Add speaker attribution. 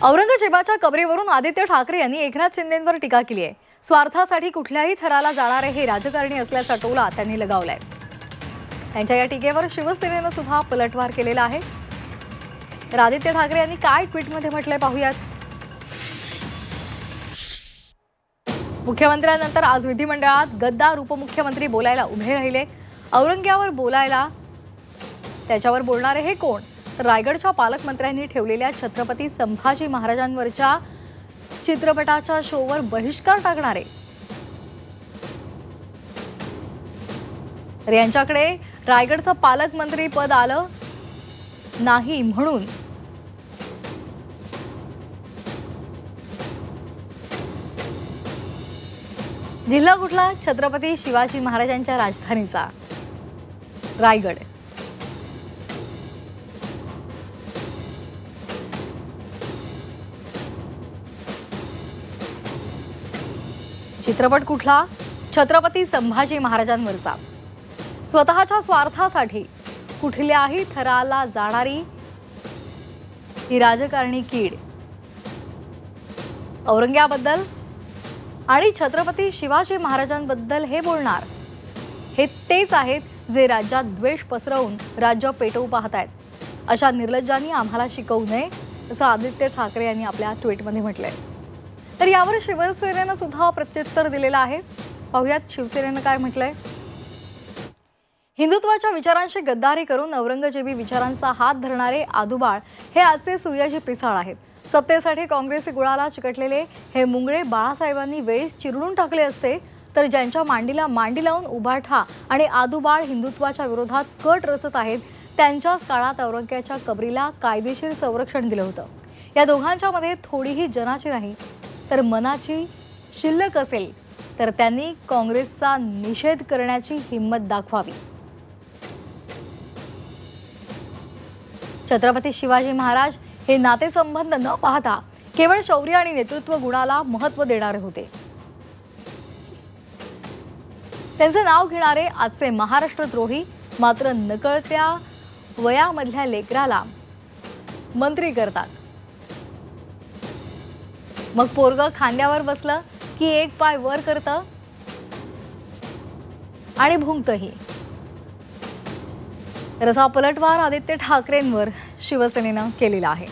Speaker 1: औरंगजेबाच्या कबरीवरून आदित्य ठाकरे यांनी एकनाथ शिंदेंवर टीका केली आहे। स्वार्थासाठी कुठल्याही थराला जाणारे हे राजकारणी असल्याचा टोला त्यांनी लगावलाय। त्यांच्या या टीकेवर शिवसेनेने सुद्धा पलटवार केलेला आहे। तर आदित्य ठाकरे यांनी काय ट्विटमध्ये म्हटलंय पाहूयात। मुख्यमंत्र्यांनंतर आज विधिमंडळात गद्दार उपमुख्यमंत्री बोलायला उभे राहिले। औरंग्यावर बोलायला त्याच्यावर बोलणारे हे कोण? रायगडच्या पालकमंत्र्यांनी ठेवलेल्या छत्रपती संभाजी महाराजांवरच्या चित्रपटाच्या शोवर बहिष्कार टाकणारे। तर यांच्याकडे रायगडचं पालकमंत्री पद आलं नाही म्हणून जिल्हा कुठला? छत्रपती शिवाजी महाराजांच्या राजधानीचा रायगड। चित्रपट कुठला? छत्रपती संभाजी महाराजांवरचा। स्वतःच्या स्वार्थासाठी कुठल्याही थराला जाणारी ही राजकारणी कीड। औरंग्याबद्दल आणि छत्रपती शिवाजी महाराजांबद्दल हे बोलणार हे तेच आहेत जे राज्यात द्वेष पसरवून राज्य पेटवू पाहतायत। अशा निर्लज्जांनी आम्हाला शिकवू नये असं आदित्य ठाकरे यांनी आपल्या ट्विटमध्ये म्हटलंय। तर यावर शिवसेनेने सुद्धा प्रत्युत्तर दिलेलं आहे। पाहूयात शिवसेनेने काय म्हटलंय। हिंदुत्वाच्या विचारांशी गद्दारी करून औरंगजेबी विचारांचा हात धरणारे आदुबाळ हे आजचे सूर्याजी पिसाळ आहेत। सत्तेसाठी काँग्रेसी गुळाला चिकटलेले हे मुंगळे बाळासाहेबांनी वेळीच चिरडून टाकले असते तर ज्यांच्या मांडीला मांडी लावून उभाठा आणि आदुबाळ हिंदुत्वाच्या विरोधात कट रचत आहेत त्यांच्याच काळात औरंग्याच्या कबरीला कायदेशीर संरक्षण दिलं होतं। या दोघांच्या मध्ये थोडीही जनाची नाही तर मनाची शिल्लक असेल तर त्यांनी काँग्रेसचा निषेध करण्याची हिम्मत दाखवावी। छत्रपती शिवाजी महाराज हे नातेसंबंध न पाहता केवळ शौर्य आणि नेतृत्व गुणाला महत्त्व देणारे होते। त्यांचे नाव घेणारे आजचे महाराष्ट्रद्रोही मात्र नकळत्या वयामधल्या लेकराला मंत्री करतात। मग पोरग खांद्यावर बसलं की एक पाय वर करतं आणि भुंकतही। तर असा पलटवार आदित्य ठाकरेंवर शिवसेनेनं केलेला आहे।